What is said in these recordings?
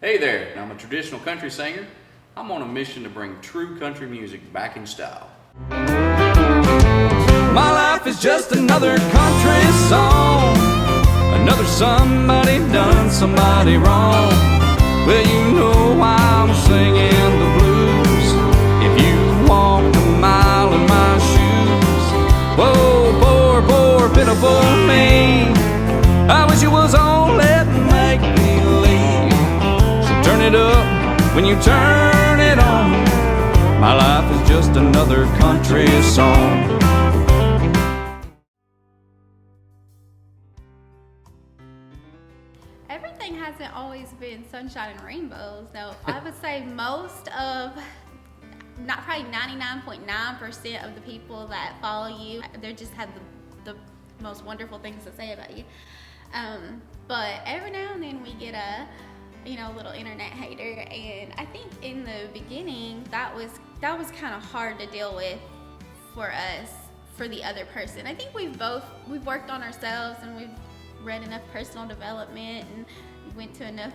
Hey there, I'm a traditional country singer. I'm on a mission to bring true country music back in style. My life is just another country song, another somebody done somebody wrong. Well, you know why I'm singing the blues. If you walked a mile in my shoes, whoa, poor, poor, pitiful me. I wish it was all that make believe. So turn it up when you turn it on. My life is just another country song. Everything hasn't always been sunshine and rainbows, though. I would say most of, not probably 99.9% of the people that follow you, they just have the most wonderful things to say about you. But every now and then we get a little internet hater, and I think in the beginning that was kind of hard to deal with for us, for the other person. I think we've worked on ourselves, and we've read enough personal development and went to enough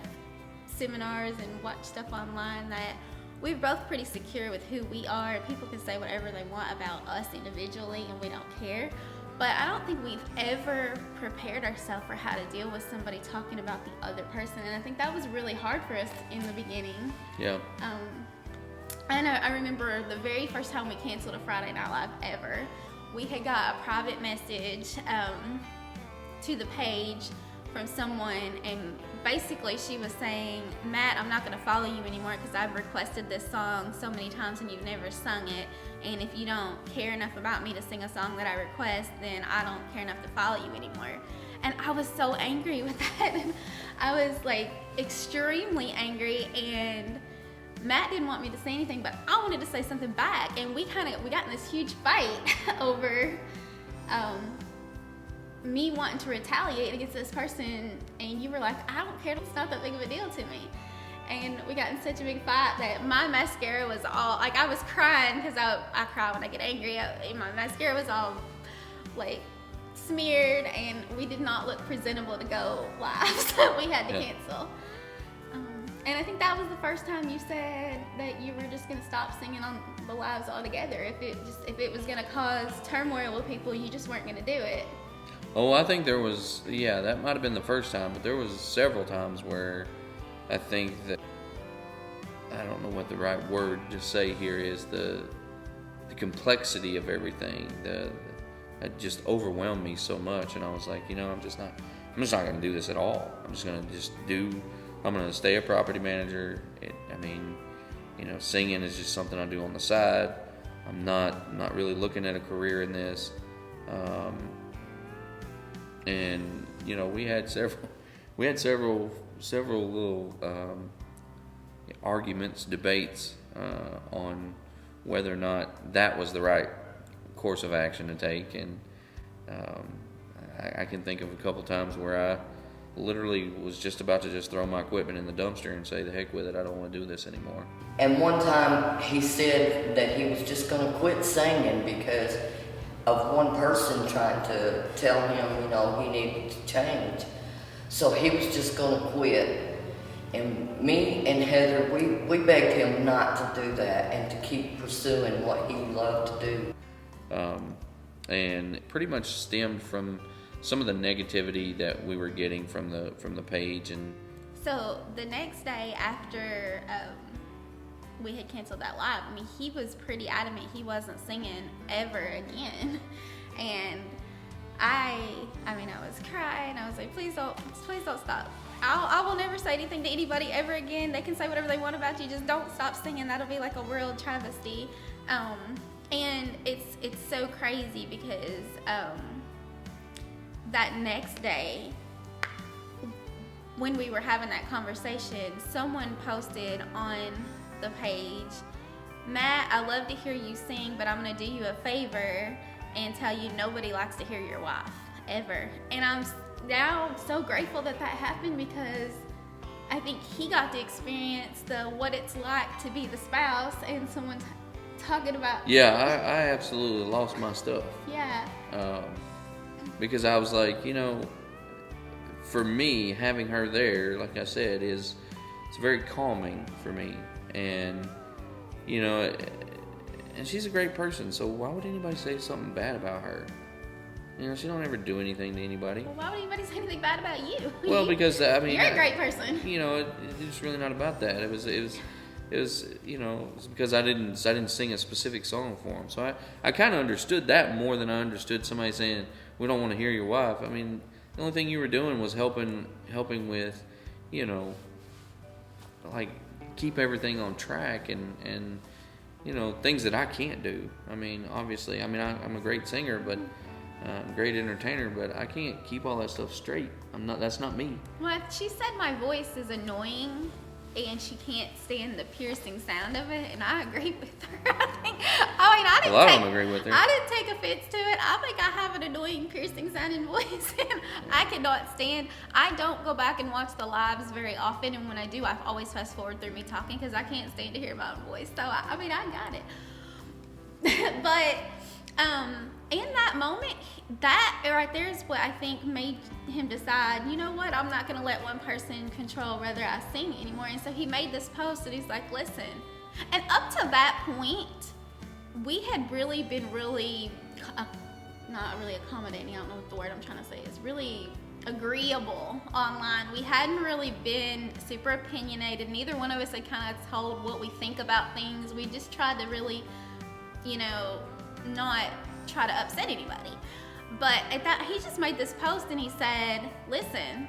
seminars and watched stuff online that we're both pretty secure with who we are. People can say whatever they want about us individually, and we don't care. But I don't think we've ever prepared ourselves for how to deal with somebody talking about the other person, and I think that was really hard for us in the beginning. Yeah. I remember the very first time we canceled a Friday Night Live ever, we had got a private message to the page from someone, and basically she was saying, Matt, I'm not going to follow you anymore because I've requested this song so many times and you've never sung it, and if you don't care enough about me to sing a song that I request, then I don't care enough to follow you anymore. And I was so angry with that. I was like extremely angry, and Matt didn't want me to say anything, but I wanted to say something back, and we got in this huge fight over me wanting to retaliate against this person, and you were like, I don't care, it's not that big of a deal to me. And we got in such a big fight that my mascara was all, like, I was crying because I cry when I get angry. My mascara was all like smeared, and we did not look presentable to go live, so we had to cancel. And I think that was the first time you said that you were just gonna stop singing on the lives altogether. If it was gonna cause turmoil with people, you just weren't gonna do it. Oh, I think there was, that might have been the first time, but there was several times where I think that, I don't know what the right word to say here is, the complexity of everything, it just overwhelmed me so much, and I was like, I'm just not going to do this at all. I'm going to stay a property manager. Singing is just something I do on the side. I'm not really looking at a career in this. And we had several little arguments, debates on whether or not that was the right course of action to take, and I can think of a couple times where I literally was just about to just throw my equipment in the dumpster and say, the heck with it, I don't want to do this anymore. And one time he said that he was just going to quit singing because of one person trying to tell him, he needed to change. So he was just going to quit. And me and Heather, we begged him not to do that and to keep pursuing what he loved to do. And it pretty much stemmed from some of the negativity that we were getting from the page. And so the next day after we had canceled that live, he was pretty adamant he wasn't singing ever again. And I was crying. I was like, please don't stop. I will never say anything to anybody ever again. They can say whatever they want about you. Just don't stop singing. That'll be like a world travesty. And it's so crazy because that next day, when we were having that conversation, someone posted on the page, Matt, I love to hear you sing, but I'm going to do you a favor and tell you nobody likes to hear your wife, ever. And I'm now so grateful that happened, because I think he got to experience what it's like to be the spouse and someone talking about... Yeah, I absolutely lost my stuff. Yeah. Because I was like, for me, having her there, like I said, is it's very calming for me. And you know, and she's a great person, so why would anybody say something bad about her? You know, she don't ever do anything to anybody. Well, why would anybody say anything bad about you? Well, because I mean, you're a great person. You know, it's really not about that. It was you know, it's because I didn't sing a specific song for him. So I kind of understood that more than I understood somebody saying, we don't want to hear your wife. I mean, the only thing you were doing was helping with, you know, like keep everything on track and you know, things that I can't do. I mean, obviously, I mean, I'm a great singer, but great entertainer, but I can't keep all that stuff straight. That's not me. Well, she said my voice is annoying and she can't stand the piercing sound of it, and I agree with her. I don't agree with her. I didn't take offense to it. I think I have an annoying piercing sounding voice, and I cannot stand. I don't go back and watch the lives very often, and when I do, I always fast forward through me talking because I can't stand to hear my own voice. So I got it. But in that moment, that right there is what I think made him decide, you know what, I'm not going to let one person control whether I sing anymore. And so he made this post and he's like, listen. And up to that point, we had really been not really accommodating, I don't know what the word I'm trying to say is, really agreeable online. We hadn't really been super opinionated. Neither one of us had kind of told what we think about things. We just tried to really, you know, not try to upset anybody. But at that, he just made this post and he said, listen,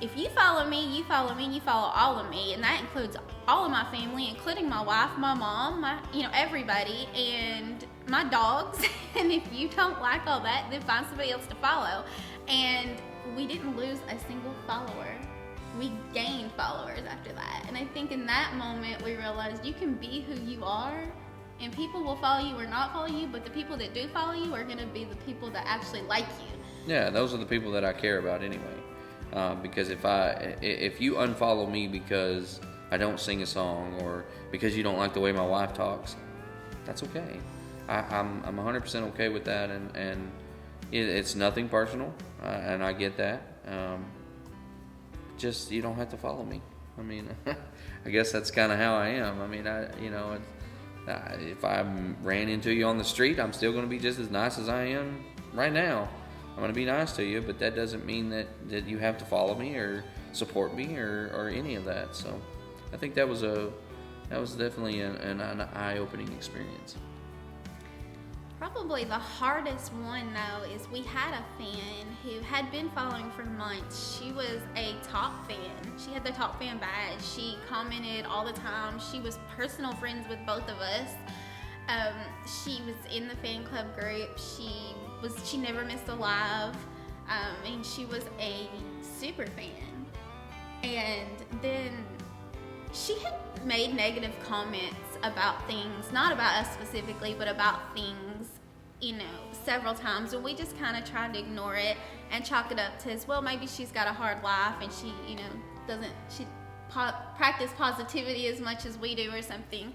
if you follow me, you follow me, and you follow all of me, and that includes all of my family, including my wife, my mom, everybody, and my dogs. And if you don't like all that, then find somebody else to follow. And we didn't lose a single follower. We gained followers after that. And I think in that moment we realized you can be who you are, and people will follow you or not follow you, but the people that do follow you are going to be the people that actually like you. Yeah, those are the people that I care about anyway. Because if you unfollow me because I don't sing a song or because you don't like the way my wife talks, that's okay. I'm 100% okay with that, and it's nothing personal, and I get that. Just you don't have to follow me. I mean, I guess that's kind of how I am. I mean, if I ran into you on the street, I'm still going to be just as nice as I am right now. I'm going to be nice to you, but that doesn't mean that you have to follow me or support me or any of that. So I think that was definitely an eye-opening experience. Probably the hardest one, though, is we had a fan who had been following for months. She was a top fan. She had the top fan badge. She commented all the time. She was personal friends with both of us. She was in the fan club group. She never missed a live, and she was a super fan. And then she had made negative comments about things, not about us specifically, but about things, several times, and we just kind of tried to ignore it and chalk it up to, well, maybe she's got a hard life and she, doesn't practice positivity as much as we do or something.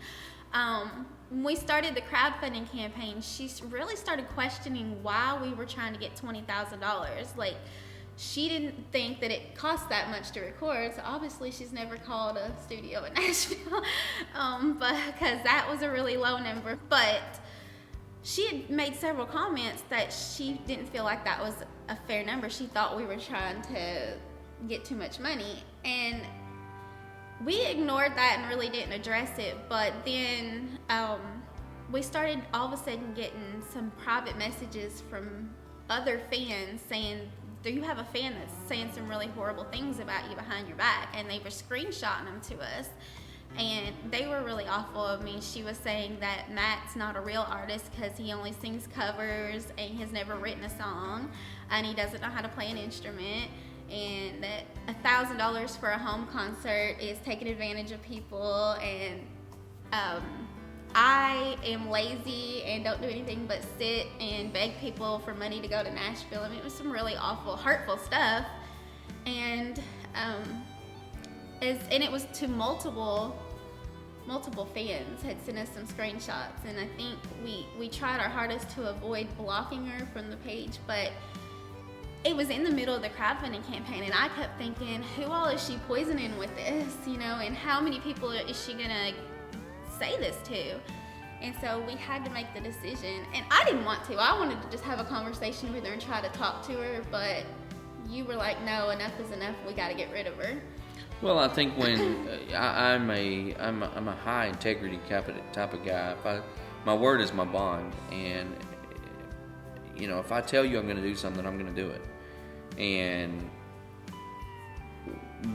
When we started the crowdfunding campaign, she really started questioning why we were trying to get $20,000. Like, she didn't think that it cost that much to record, so obviously she's never called a studio in Nashville, but because that was a really low number. But she had made several comments that she didn't feel like that was a fair number. She thought we were trying to get too much money, and we ignored that and really didn't address it. But then we started all of a sudden getting some private messages from other fans saying, do you have a fan that's saying some really horrible things about you behind your back? And they were screenshotting them to us, and they were really awful. I mean, she was saying that Matt's not a real artist because he only sings covers and he has never written a song, and he doesn't know how to play an instrument, and that $1,000 for a home concert is taking advantage of people, and I am lazy and don't do anything but sit and beg people for money to go to Nashville. I mean, it was some really awful, hurtful stuff, and it was to multiple fans had sent us some screenshots, and I think we tried our hardest to avoid blocking her from the page, but it was in the middle of the crowdfunding campaign, and I kept thinking, who all is she poisoning with this, and how many people is she gonna say this to? And so we had to make the decision, and I didn't want to. I wanted to just have a conversation with her and try to talk to her, but you were like, no, enough is enough. We got to get rid of her. Well, I think when I'm a high integrity type of guy. My word is my bond, and if I tell you I'm going to do something, I'm going to do it. And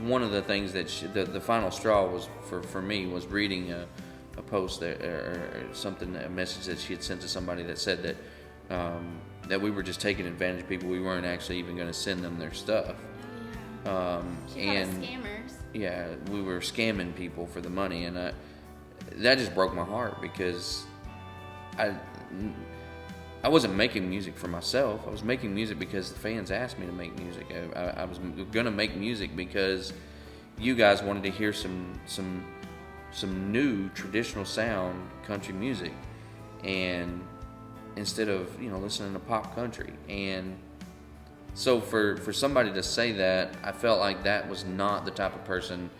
one of the things that the final straw was for me was reading a post or something, a message that she had sent to somebody that said that that we were just taking advantage of people. We weren't actually even going to send them their stuff. She called us scammers. Yeah, we were scamming people for the money, and that just broke my heart because I wasn't making music for myself. I was making music because the fans asked me to make music. I was gonna make music because you guys wanted to hear some new traditional sound country music, and instead of listening to pop country. And so for somebody to say that, I felt like that was not the type of person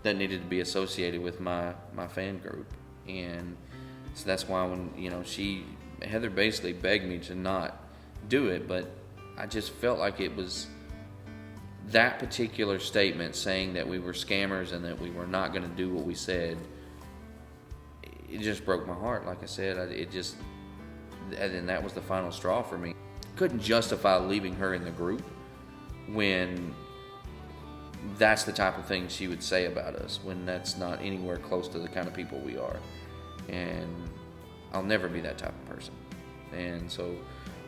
that needed to be associated with my fan group. And so that's why when Heather basically begged me to not do it, but I just felt like it was that particular statement saying that we were scammers and that we were not going to do what we said. It just broke my heart. Like I said, and that was the final straw for me. Couldn't justify leaving her in the group when that's the type of thing she would say about us, when that's not anywhere close to the kind of people we are. And I'll never be that type of person. And so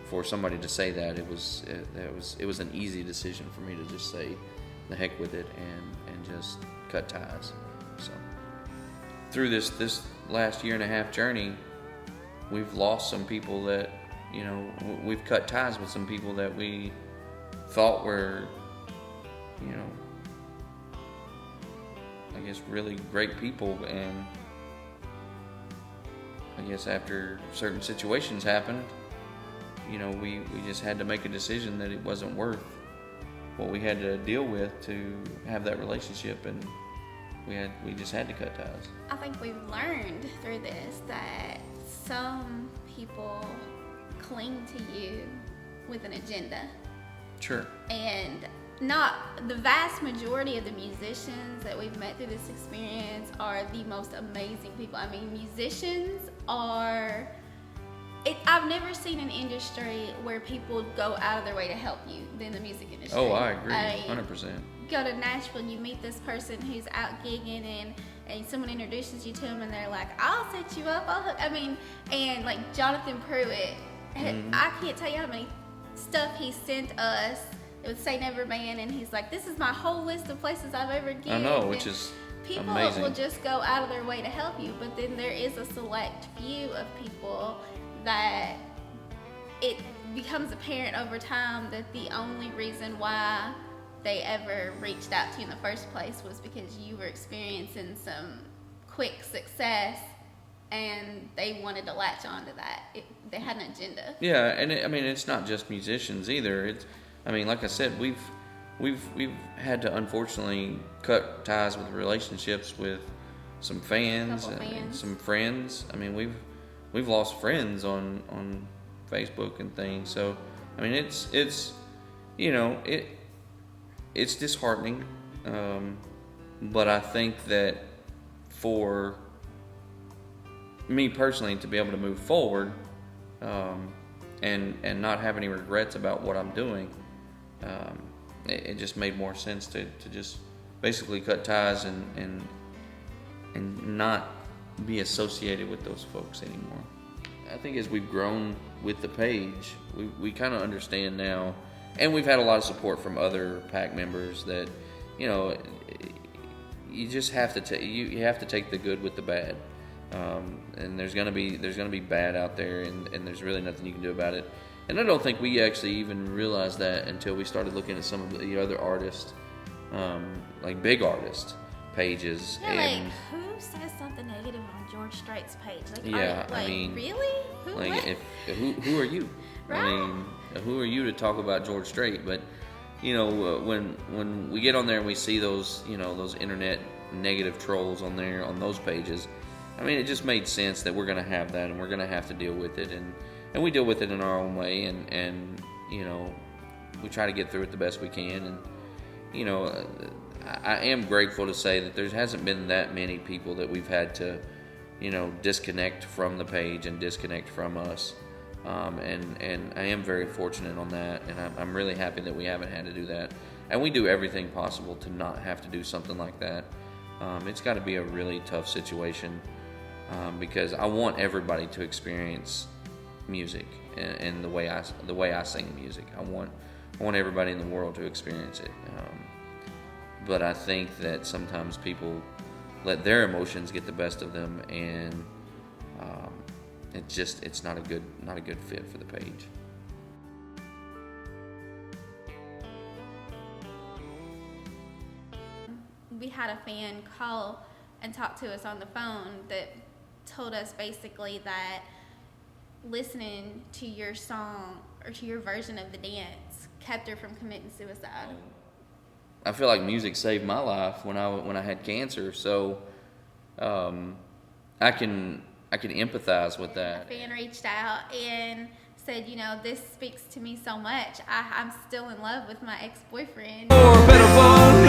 for somebody to say that, it was an easy decision for me to just say the heck with it and just cut ties. So through this last year and a half journey, we've lost some people that we've cut ties with some people that we thought were I guess really great people, and I guess after certain situations happened, we just had to make a decision that it wasn't worth what we had to deal with to have that relationship, and we just had to cut ties. I think we've learned through this that some people cling to you with an agenda. Sure. And not the vast majority of the musicians that we've met through this experience are the most amazing people. I mean, musicians are... I've never seen an industry where people go out of their way to help you than the music industry. Oh, I agree, 100%. Go to Nashville, you meet this person who's out gigging, and someone introduces you to them, and they're like, "I'll set you up." And like Jonathan Pruitt, I can't tell you how many stuff he sent us. It would say Never Man, and he's like, "This is my whole list of places I've ever gigged." I know, which is people amazing. will just go out of their way to help you, but then there is a select few of people that it becomes apparent over time that the only reason why they ever reached out to you in the first place was because you were experiencing some quick success and they wanted to latch onto that. They had an agenda. Yeah, and it's not just musicians either. Like I said, we've had to unfortunately cut ties with relationships with some fans and some friends. We've lost friends on Facebook and things. So it's disheartening. But I think that for me personally to be able to move forward and not have any regrets about what I'm doing, it just made more sense to just basically cut ties and not be associated with those folks anymore. I think as we've grown with the page, we kind of understand now, and we've had a lot of support from other PAC members that you just have to you have to take the good with the bad, and there's gonna be bad out there, and there's really nothing you can do about it. And I don't think we actually even realized that until we started looking at some of the other artists, like big artists, pages. Yeah, And like who says something negative on George Strait's page? Like, Yeah, like, I mean, really? Who? like, what? who are you? I Right. mean, who are you to talk about George Strait? But you know, when we get on there and we see those, you know, those internet negative trolls on there on those pages, I mean, it just made sense that we're gonna have that, and we're gonna have to deal with it, and we deal with it in our own way, and you know, we try to get through it the best we can, and you know, I am grateful to say that there hasn't been that many people that we've had to, you know, disconnect from the page and disconnect from us. And I am very fortunate on that, and I'm really happy that we haven't had to do that. And we do everything possible to not have to do something like that. It's got to be a really tough situation, because I want everybody to experience music and the way I sing music. I want everybody in the world to experience it. But I think that sometimes people let their emotions get the best of them, and it's not a good fit for the page. We had a fan call and talk to us on the phone that told us basically that listening to your song or to your version of the dance kept her from committing suicide. I feel like music saved my life when I had cancer, so I can empathize with that. A fan reached out and said, you know, this speaks to me so much. I'm still in love with my ex-boyfriend. For a better phone